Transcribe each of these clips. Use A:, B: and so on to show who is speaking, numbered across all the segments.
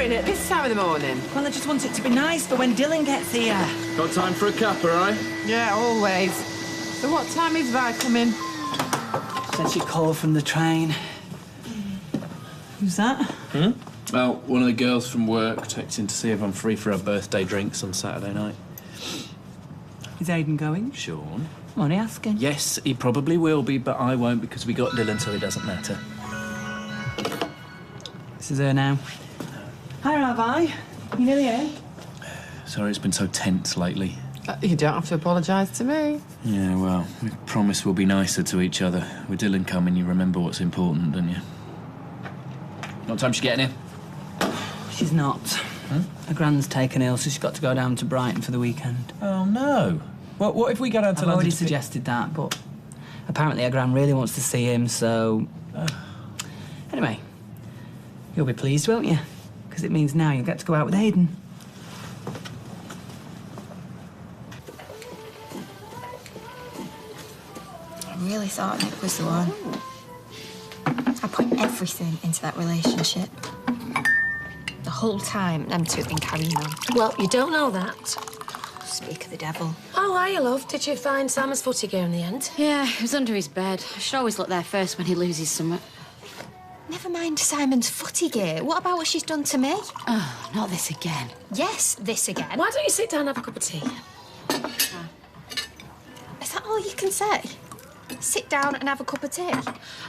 A: doing at this time of the morning?
B: Well, I just want it to be nice for when Dylan gets here.
C: Got time for a cuppa, eh?
A: Yeah, always. So what time is Vi coming?
B: Said she called from the train. Who's that?
C: Well, one of the girls from work texting to see if I'm free for her birthday drinks on Saturday night.
B: Is Aidan going?
C: Sean?
B: I'm only asking.
C: Yes, he probably will be, but I won't because we got Dylan, so it doesn't matter.
B: This is her now. Hi, Ravi. You nearly here?
C: Sorry it's been so tense lately.
A: You don't have to apologise to me.
C: Yeah, well, we promise we'll be nicer to each other. With Dylan coming, you remember what's important, don't you? What time's she getting here?
B: She's not. Her grand's taken ill, so she's got to go down to Brighton for the weekend.
C: Oh, no. What if we go down to
B: I've
C: London?
B: already suggested that, but apparently her gran really wants to see him, so... Anyway, you'll be pleased, won't you? Because it means now you'll get to go out with Aidan.
D: I really thought Nick was the one. I put everything into that relationship. The whole time, them two have been carrying on.
E: Well, you don't know that.
D: Speak of the devil.
E: Oh, hiya, love. Did you find Sam's footy gear in the end?
F: Yeah, it was under his bed. I should always look there first when he loses something.
D: Never mind Simon's footy gear. What about what she's done to me?
F: Oh, not this again.
D: Yes, this again.
E: Why don't you sit down and have a cup of tea?
D: Is that all you can say? Sit down and have a cup of tea?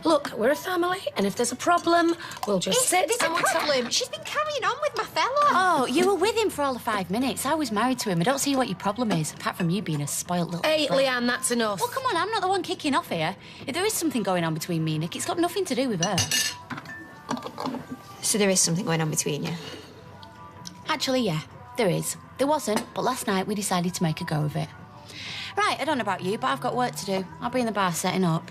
E: Look, we're a family, and if there's a problem, we'll just sit
D: There's a
E: and we'll talk.
D: problem. She's been carrying on with my fella.
F: Oh, you were with him for all of 5 minutes. I was married to him. I don't see what your problem is, apart from you being a spoilt little...
E: Hey,
F: brat.
E: Leanne, that's enough.
F: Well, come on, I'm not the one kicking off here. If there is something going on between me and Nick, it's got nothing to do with her.
D: So there is something going on between you?
F: Actually, yeah, there is. There wasn't, but last night we decided to make a go of it. Right, I don't know about you, but I've got work to do. I'll be in the bar setting up.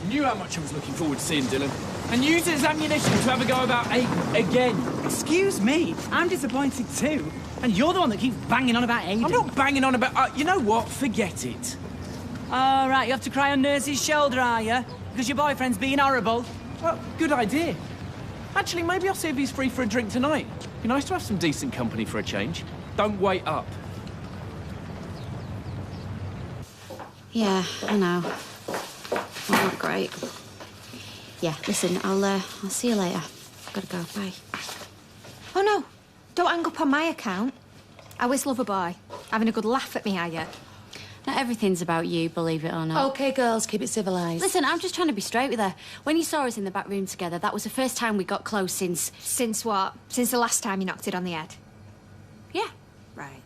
C: Knew how much I was looking forward to seeing Dylan. And used it as ammunition to have a go about Aidan again.
B: Excuse me, I'm disappointed too. And you're the one that keeps banging on about Aidan.
C: I'm not banging on about... you know what? Forget it.
B: All right, you have to cry on Nurse's shoulder, are you? Because your boyfriend's being horrible.
C: Well, good idea. Actually, maybe I'll see if he's free for a drink tonight. Be nice to have some decent company for a change. Don't wait up.
F: Yeah, I know. Well, not great. Yeah, listen, I'll see you later. Gotta go, bye.
D: Oh, no. Don't hang up on my account. I always love a boy. Having a good laugh at me, are you?
F: Not everything's about you, believe it or not.
E: OK, girls, keep it civilised.
F: Listen, I'm just trying to be straight with her. When you saw us in the back room together, that was the first time we got close since...
D: Since what? Since the last time you knocked it on the head?
F: Yeah.
D: Right.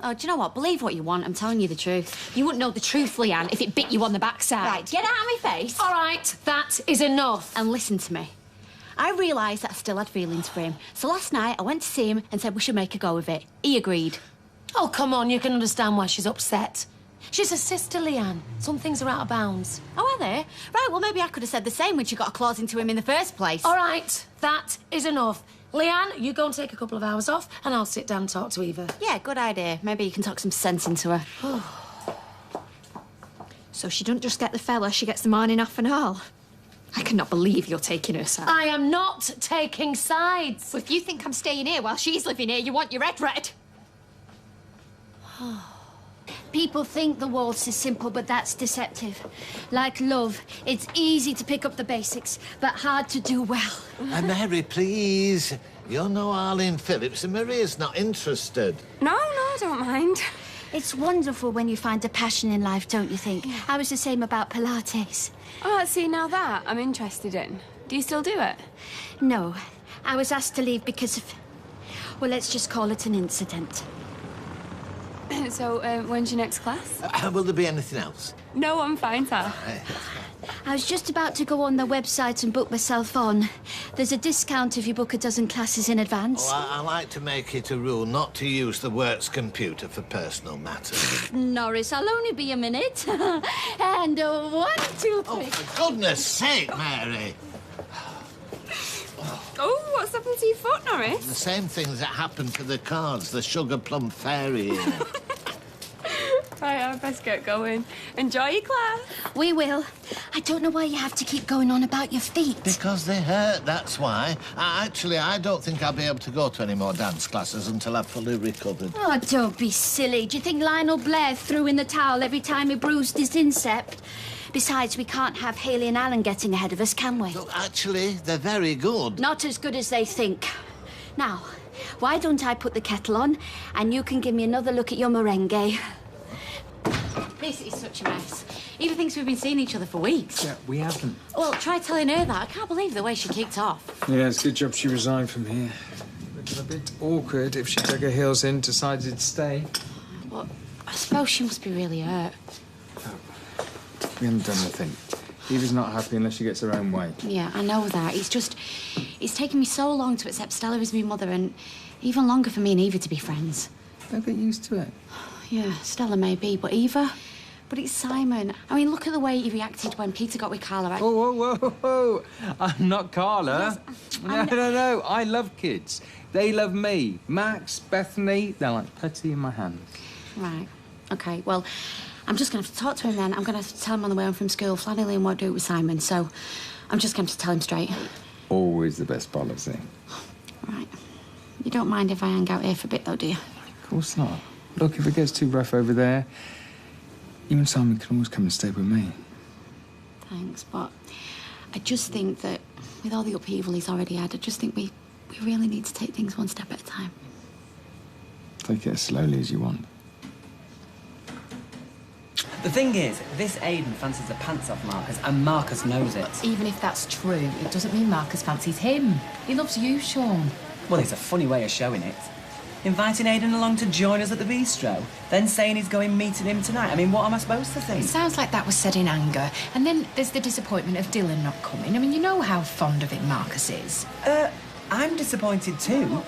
F: Oh, do you know what? Believe what you want. I'm telling you the truth.
D: You wouldn't know the truth, Leanne, if it bit you on the backside.
F: Right, get out of my face.
E: All right, that is enough.
F: And listen to me. I realised that I still had feelings for him. So last night, I went to see him and said we should make a go of it. He agreed.
E: Oh, come on, you can understand why she's upset. She's a sister, Leanne. Some things are out of bounds.
F: Oh, are they? Right, well, maybe I could have said the same when she got a clause into him in the first place.
E: All right, that is enough. Leanne, you go and take a couple of hours off, and I'll sit down and talk to Eva.
F: Yeah, good idea. Maybe you can talk some sense into her.
D: So she doesn't just get the fella, she gets the morning off and all. I cannot believe you're taking her side.
E: I am not taking sides.
D: Well, if you think I'm staying here while she's living here, you want your head read.
G: People think the waltz is simple, but that's deceptive. Like love, it's easy to pick up the basics, but hard to do well.
H: Mary, please. You're no Arlene Phillips, and Maria's not interested.
G: No, I don't mind. It's wonderful when you find a passion in life, don't you think? Yeah. I was the same about Pilates.
I: Oh, see, now that I'm interested in. Do you still do it?
G: No, I was asked to leave because of... Well, let's just call it an incident.
I: So, when's your next class?
H: Will there be anything else?
I: No, I'm fine, Sal.
G: I was just about to go on their website and book myself on. There's a discount if you book a dozen classes in advance.
H: Oh, I like to make it a rule not to use the works computer for personal matters.
G: Norris, I'll only be a minute. And 1, 2, 3.
H: Oh, for goodness sake, Mary!
I: Oh, what's happened to your foot, Norris?
H: The same things that happened to the cards, the sugar plum fairy.
I: Right, I best get going. Enjoy your class.
G: We will. I don't know why you have to keep going on about your feet.
H: Because they hurt, that's why. Actually, I don't think I'll be able to go to any more dance classes until I've fully recovered.
G: Oh, don't be silly. Do you think Lionel Blair threw in the towel every time he bruised his incept? Besides, we can't have Haley and Alan getting ahead of us, can we?
H: Look, actually, they're very good.
G: Not as good as they think. Now, why don't I put the kettle on and you can give me another look at your merengue?
F: This is such a mess. Eva thinks we've been seeing each other for weeks.
J: Yeah, we haven't.
F: Well, try telling her that. I can't believe the way she kicked off.
J: Yeah, it's a good job she resigned from here. It would have been a bit awkward if she dug her heels in, decided to stay.
F: Well, I suppose she must be really hurt.
J: We haven't done anything. Eva's not happy unless she gets her own way.
F: Yeah, I know that. It's taken me so long to accept Stella as my mother and even longer for me and Eva to be friends.
J: They'll get used to it.
F: Yeah, Stella may be, but Eva... But it's Simon. I mean, look at the way he reacted when Peter got with Carla.
J: Whoa, whoa, whoa, whoa. I'm not Carla.
F: Yes,
J: No. I love kids. They love me. Max, Bethany, they're like putty in my hands.
F: Right. OK, well, I'm just going to have to talk to him then. I'm going to have to tell him on the way home from school. Flannelly won't do it with Simon, so I'm just going to tell him straight.
J: Always the best policy.
F: Right. You don't mind if I hang out here for a bit, though, do you?
J: Of course not. Look, if it gets too rough over there, you and Simon can always come and stay with me.
F: Thanks, but I just think that with all the upheaval he's already had, I just think we really need to take things one step at a time.
J: Take it as slowly as you want.
B: The thing is, this Aiden fancies the pants off Marcus, and Marcus knows it.
K: Even if that's true, it doesn't mean Marcus fancies him. He loves you, Sean.
B: Well, it's a funny way of showing it. Inviting Aiden along to join us at the bistro, then saying he's going meeting him tonight. I mean, what am I supposed to think?
K: It sounds like that was said in anger. And then there's the disappointment of Dylan not coming. I mean, you know how fond of him Marcus is.
B: I'm disappointed too.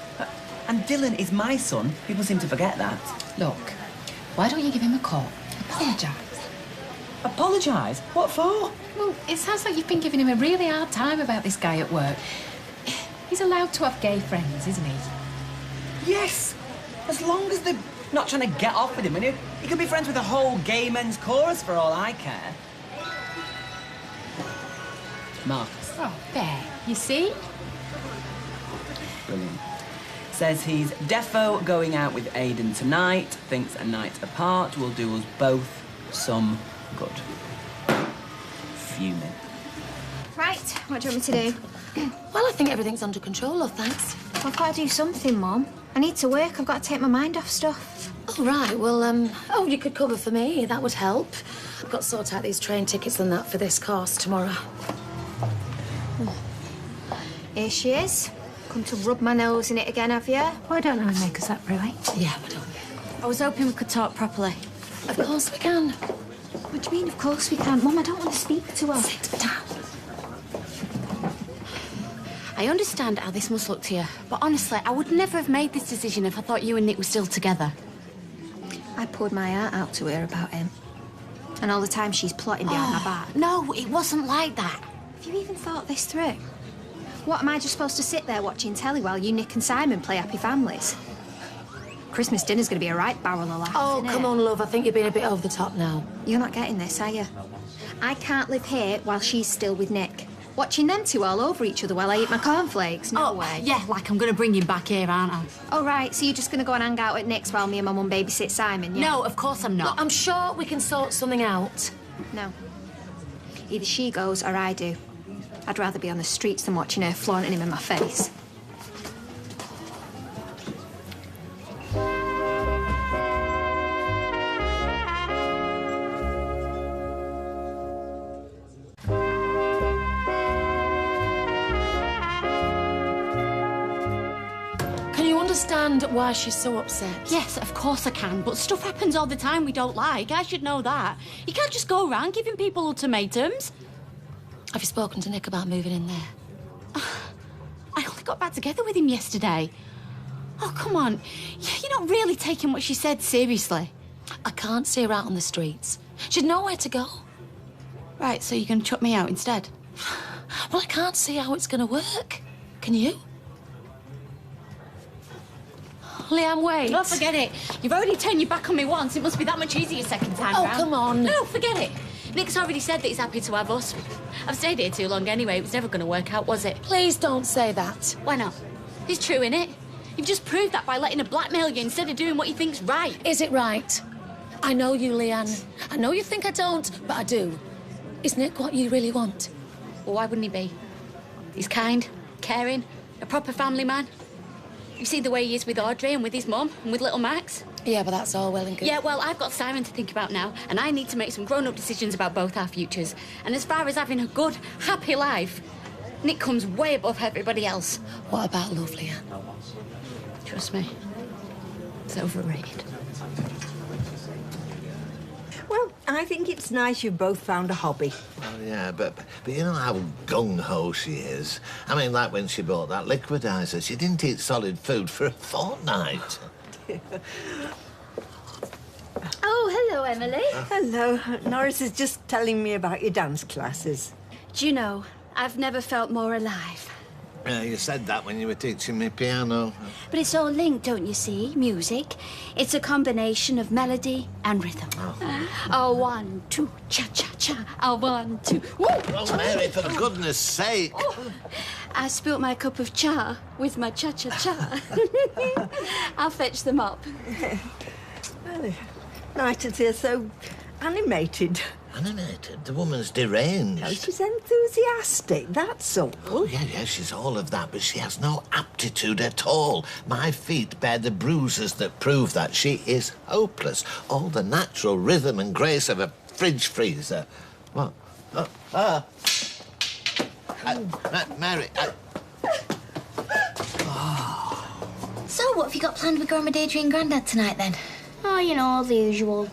B: And Dylan is my son. People seem to forget that.
K: Look, why don't you give him a call? Apologise.
B: Apologise? What for?
K: Well, it sounds like you've been giving him a really hard time about this guy at work. He's allowed to have gay friends, isn't he?
B: Yes, as long as they're not trying to get off with him. And he could be friends with the whole gay men's chorus for all I care. Marcus.
K: Oh, there. You see?
B: Brilliant. Says he's defo going out with Aiden tonight. Thinks a night apart will do us both some good. Fuming.
D: Right, what do you want me to do?
E: Well, I think everything's under control, love, thanks.
D: Well, I've got to do something, Mum. I need to work. I've got to take my mind off stuff.
E: Oh, right. Well, oh, you could cover for me. That would help. I've got to sort out these train tickets and that for this course tomorrow.
D: Here she is. Come to rub my nose in it again, have you?
G: Why don't I make us that really?
E: Yeah, but don't.
F: I was hoping we could talk properly.
E: Of course we can.
D: What do you mean, of course we can? Mum, I don't want to speak to her.
E: Sit down.
F: I understand how this must look to you, but honestly, I would never have made this decision if I thought you and Nick were still together.
D: I poured my heart out to her about him. And all the time she's plotting behind my back.
F: No, it wasn't like that.
D: Have you even thought this through? What, am I just supposed to sit there watching telly while you, Nick and Simon play Happy Families? Christmas dinner's going to be a right barrel of laughs,
E: Oh,
D: isn't
E: come
D: it?
E: on, love. I think you're being a bit over the top now.
D: You're not getting this, are you? I can't live here while she's still with Nick. Watching them two all over each other while I eat my cornflakes? No way.
F: Yeah, like I'm going to bring him back here, aren't I?
D: Oh, right, so you're just going to go and hang out at Nick's while me and my mum babysit Simon, yeah?
F: No, of course I'm not.
E: Look, I'm sure we can sort something out.
D: No. Either she goes or I do. I'd rather be on the streets than watching her flaunting him in my face.
E: Can you understand why she's so upset?
F: Yes, of course I can, but stuff happens all the time we don't like. I should know that. You can't just go around giving people ultimatums.
E: Have you spoken to Nick about moving in there?
F: I only got back together with him yesterday. Oh, come on. You're not really taking what she said seriously.
E: I can't see her out on the streets. She'd know where to go.
F: Right, so you're going to chuck me out instead?
E: Well, I can't see how it's going to work. Can you? Leanne, wait.
F: Oh, forget it. You've already turned your back on me once. It must be that much easier second time
E: Oh,
F: round.
E: come on.
F: No, forget it. Nick's already said that he's happy to have us. I've stayed here too long anyway. It was never going to work out, was it?
E: Please don't say that.
F: Why not? It's true, innit? You've just proved that by letting her blackmail you instead of doing what you think's right.
E: Is it right? I know you, Leanne. I know you think I don't, but I do. Is Nick what you really want?
F: Well, why wouldn't he be? He's kind, caring, a proper family man. You see the way he is with Audrey and with his mum and with little Max?
E: Yeah, but that's all well and good.
F: Yeah, well, I've got Simon to think about now, and I need to make some grown-up decisions about both our futures. And as far as having a good, happy life, Nick comes way above everybody else.
E: What about love, Leanne?
F: Trust me, it's overrated.
L: Well, I think it's nice you've both found a hobby.
H: Well, yeah, but you know how gung-ho she is? I mean, like when she bought that liquidizer, she didn't eat solid food for a fortnight.
G: Oh, hello, Emily.
L: Hello. Norris is just telling me about your dance classes.
G: Do you know, I've never felt more alive.
H: Yeah, you said that when you were teaching me piano.
G: But it's all linked, don't you see? Music. It's a combination of melody and rhythm. Oh, 1, 2, cha-cha-cha. Oh, 1, 2. Woo!
H: Oh, Mary, for goodness sake.
G: Oh, I spilt my cup of cha with my cha-cha-cha. I'll fetch them up.
L: Well, nice to see her so animated.
H: Animated? The woman's deranged.
L: No, she's enthusiastic, that's all.
H: Oh, yeah, she's all of that, but she has no aptitude at all. My feet bear the bruises that prove that. She is hopeless. All the natural rhythm and grace of a fridge freezer. What? Mary,
F: So, what have you got planned with Grandma Deirdre and Grandad tonight, then?
M: Oh, you know, the usual.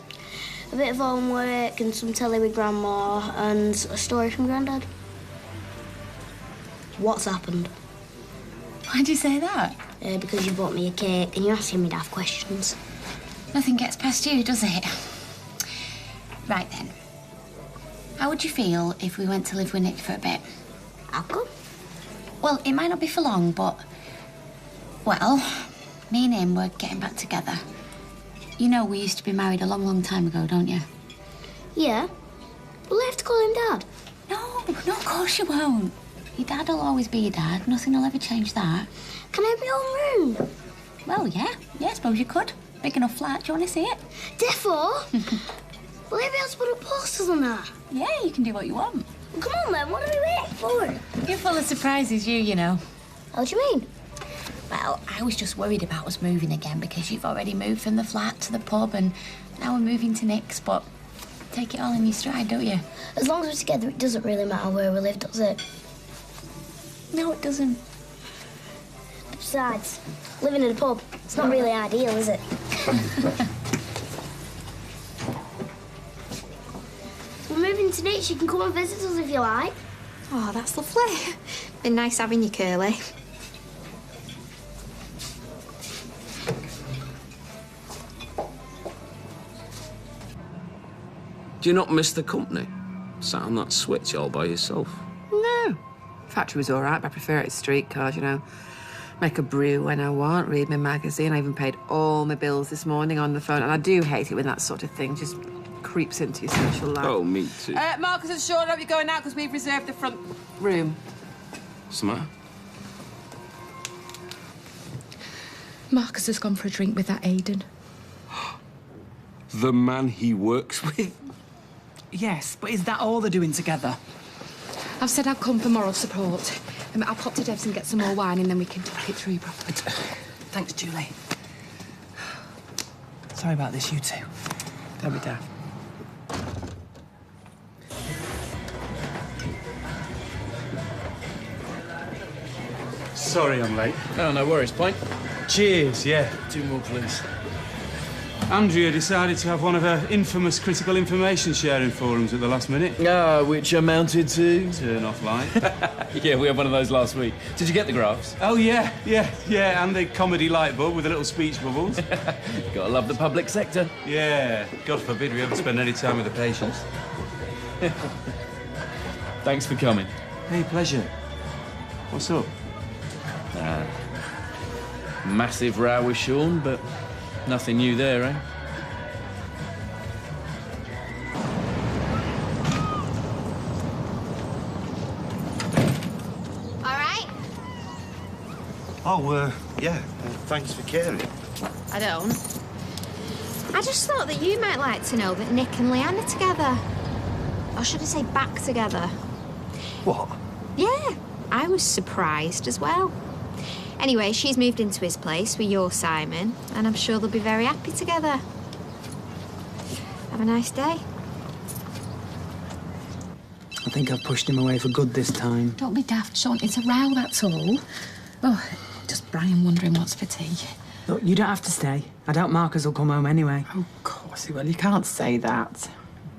M: A bit of homework and some telly with Grandma and a story from Grandad. What's happened?
F: Why'd you say that?
M: Because you bought me a cake and you're asking me daft questions.
F: Nothing gets past you, does it? Right, then. How would you feel if we went to live with Nick for a bit?
M: How come?
F: Well, it might not be for long, but... Well, me and him were getting back together. You know we used to be married a long, long time ago, don't you?
M: Yeah. Will I have to call him Dad?
F: No, of course you won't. Your dad will always be your dad. Nothing will ever change that.
M: Can I have my own room?
F: Well, yeah. Yeah, I suppose you could. Big enough flat. Do you want to see it?
M: Defo? Will I be able to put up posters on that?
F: Yeah, you can do what you want.
M: Well, come on, then. What are we waiting for?
F: You're full of surprises, you know.
M: How do you mean?
F: Well, I was just worried about us moving again because you've already moved from the flat to the pub and now we're moving to Nick's, but take it all in your stride, don't you?
M: As long as we're together, it doesn't really matter where we live, does it?
F: No, it doesn't.
M: Besides, living in a pub, it's not really ideal, is it? We're moving to Nick's. You can come and visit us if you like.
D: Oh, that's lovely. Been nice having you, Curly.
N: Do you not miss the company? Sat on that switch all by yourself.
A: No. Factory was all right, but I prefer it as streetcars, you know. Make a brew when I want, read my magazine. I even paid all my bills this morning on the phone. And I do hate it when that sort of thing just creeps into your social life.
N: Oh, me too.
A: Marcus and Sean, I hope you're going out because we've reserved the front room.
N: What's the matter?
K: Marcus has gone for a drink with that Aidan.
N: The man he works with?
B: Yes, but is that all they're doing together?
K: I've said I'd come for moral support. I'll pop to Dev's and get some more wine and then we can talk it through properly.
B: Thanks, Julie. Sorry about this, you two. Don't be daft.
O: Sorry I'm late.
C: Oh, no worries, Point.
O: Cheers, yeah.
C: 2 more, please.
O: Andrea decided to have one of her infamous critical information sharing forums at the last minute.
C: Which amounted to?
O: Turn off light.
C: Yeah, we had one of those last week. Did you get the graphs?
O: Oh, yeah, and the comedy light bulb with the little speech bubbles.
C: Gotta love the public sector.
O: Yeah, God forbid we ever spend any time with the patients.
C: Thanks for coming.
O: Hey, pleasure. What's up?
C: massive row with Sean, but nothing new there, eh?
P: Oh, yeah. Thanks for caring.
D: I don't. I just thought that you might like to know that Nick and Leanne are together. Or should I say back together?
P: What?
D: Yeah, I was surprised as well. Anyway, she's moved into his place with your Simon, and I'm sure they'll be very happy together. Have a nice day.
B: I think I've pushed him away for good this time.
K: Don't be daft, Sean. It's a row, that's all. Oh, just Brian wondering what's for tea.
B: Look, you don't have to stay. I doubt Marcus will come home anyway.
K: Oh, of course he will. You can't say that.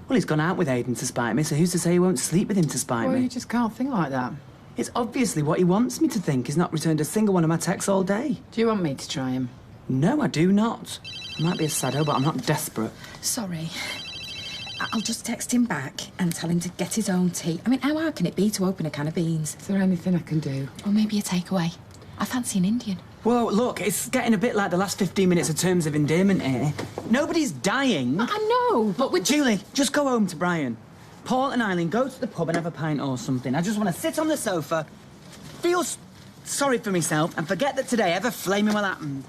B: Well, he's gone out with Aidan to spite me, so who's to say he won't sleep with him to spite me?
K: Well, you just can't think like that.
B: It's obviously what he wants me to think. He's not returned a single one of my texts all day.
K: Do you want me to try him?
B: No, I do not. I might be a saddo, but I'm not desperate.
K: Sorry. I'll just text him back and tell him to get his own tea. I mean, how hard can it be to open a can of beans? Is there anything I can do? Or maybe a takeaway? I fancy an Indian.
B: Whoa, look, it's getting a bit like the last 15 minutes of terms of endearment here. Nobody's dying.
K: I know, but with
B: Julie, just go home to Brian. Paul and Eileen, go to the pub and have a pint or something. I just want to sit on the sofa, feel sorry for myself, and forget that today ever flaming well happened.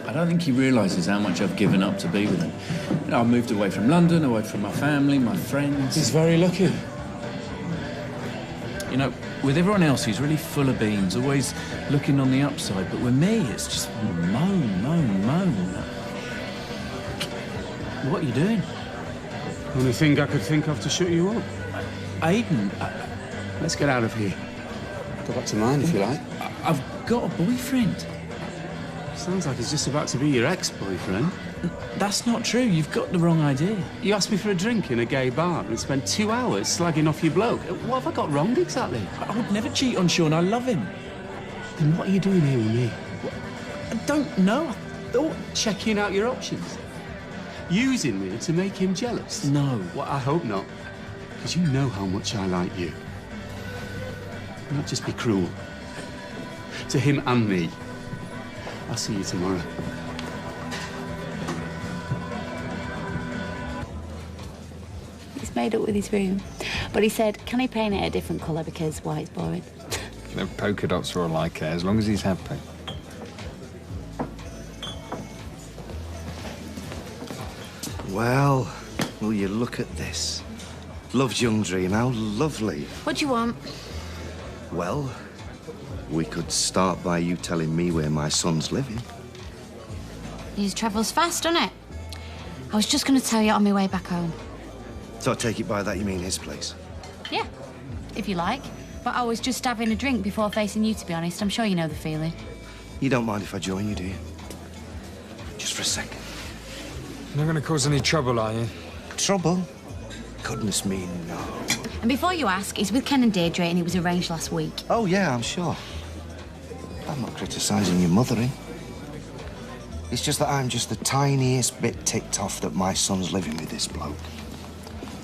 C: I don't think he realises how much I've given up to be with him. You know, I've moved away from London, away from my family, my friends.
O: He's very lucky.
C: You know, with everyone else, he's really full of beans, always looking on the upside. But with me, it's just moan, moan, moan. What are you doing?
O: Only thing I could think of to shut you up.
C: Aidan,
O: let's get out of here. Go back to mine if you like.
C: I've got a boyfriend.
O: Sounds like he's just about to be your ex-boyfriend.
C: That's not true. You've got the wrong idea.
O: You asked me for a drink in a gay bar and spent 2 hours slagging off your bloke. What have I got wrong exactly?
C: I would never cheat on Sean. I love him.
O: Then what are you doing here with me?
C: I don't know. I thought...
O: Checking out your options. Using me to make him jealous?
C: No.
O: Well, I hope not. Because you know how much I like you. Not just be cruel. To him and me. I'll see you tomorrow.
F: He's made up with his room. But he said, can he paint it a different colour because white's boring?
J: You know, polka dots for all I care, as long as he's happy.
P: Well, will you look at this? Love's young dream, how lovely.
D: What do you want?
P: Well, we could start by you telling me where my son's living.
F: News travels fast, doesn't it? I was just going to tell you on my way back home.
P: So I take it by that you mean his place?
F: Yeah, if you like. But I was just having a drink before facing you, to be honest. I'm sure you know the feeling.
P: You don't mind if I join you, do you? Just for a second.
J: You're not going to cause any trouble, are you?
P: Trouble? Goodness me, no.
F: And before you ask, he's with Ken and Deirdre and it was arranged last week.
P: Oh, yeah, I'm sure. I'm not criticising your mothering. It's just that I'm just the tiniest bit ticked off that my son's living with this bloke.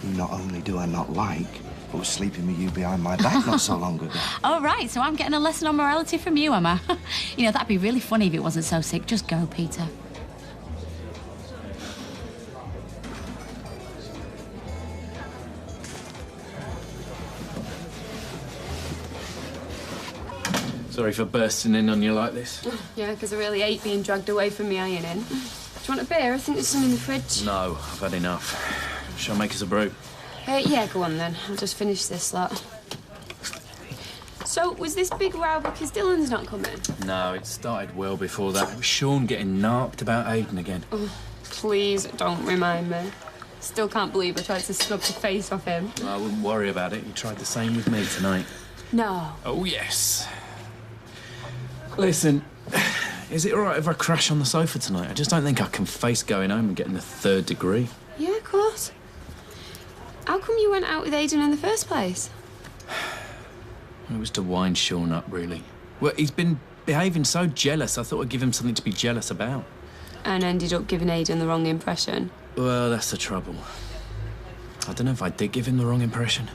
P: Who not only do I not like, but was sleeping with you behind my back not so long ago.
F: Oh, right, so I'm getting a lesson on morality from you, am I? You know, that'd be really funny if it wasn't so sick. Just go, Peter.
C: Sorry for bursting in on you like this.
I: Yeah, because I really hate being dragged away from me ironing. Do you want a beer? I think there's some in the fridge.
C: No, I've had enough. Shall I make us a brew?
I: Yeah, go on then. I'll just finish this lot. So, was this big row because Dylan's not coming?
C: No, it started well before that. It was Sean getting narked about Aidan again.
I: Oh, please don't remind me. Still can't believe I tried to snub the face off him.
C: I wouldn't worry about it. You tried the same with me tonight.
I: No.
C: Oh, yes. Listen, is it all right if I crash on the sofa tonight? I just don't think I can face going home and getting the 3rd degree.
I: Yeah, of course. How come you went out with Aidan in the first place?
C: It was to wind Sean up, really. Well, he's been behaving so jealous, I thought I'd give him something to be jealous about.
I: And ended up giving Aidan the wrong impression.
C: Well, that's the trouble. I don't know if I did give him the wrong impression.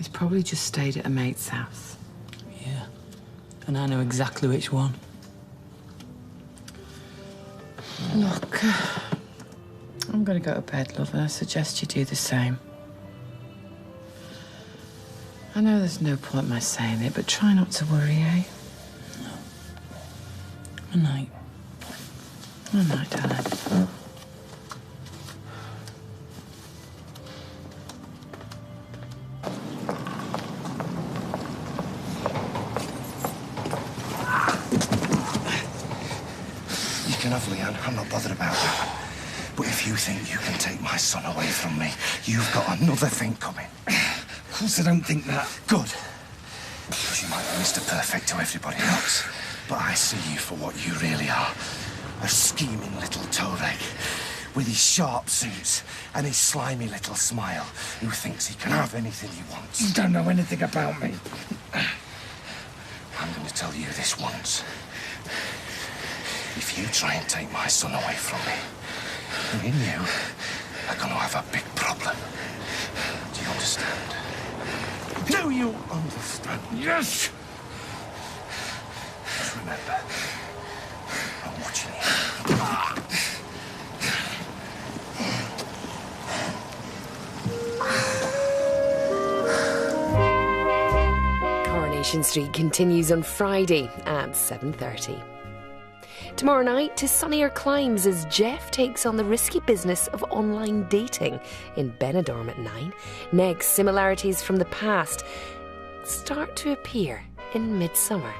A: He's probably just stayed at a mate's house.
B: Yeah. And I know exactly which one.
A: Look, I'm going to go to bed, love, and I suggest you do the same. I know there's no point in my saying it, but try not to worry, eh?
B: No. Good night.
A: Good night, darling.
P: You can have Leanne. I'm not bothered about that. But if you think you can take my son away from me, you've got another thing coming.
J: Of course I don't think that.
P: Good. Because you might be Mr. Perfect to everybody else, but I see you for what you really are. A scheming little toe-rag with his sharp suits and his slimy little smile who thinks he can have anything he wants.
J: You don't know anything about me.
P: I'm going to tell you this once. If you try and take my son away from me, me and you are going to have a big problem. Do you understand? Do you understand?
J: Yes!
P: Just remember, I'm watching you.
Q: Coronation Street continues on Friday at 7:30. Tomorrow night, to sunnier climes as Jeff takes on the risky business of online dating in Benidorm at 9. Next, similarities from the past start to appear in Midsummer.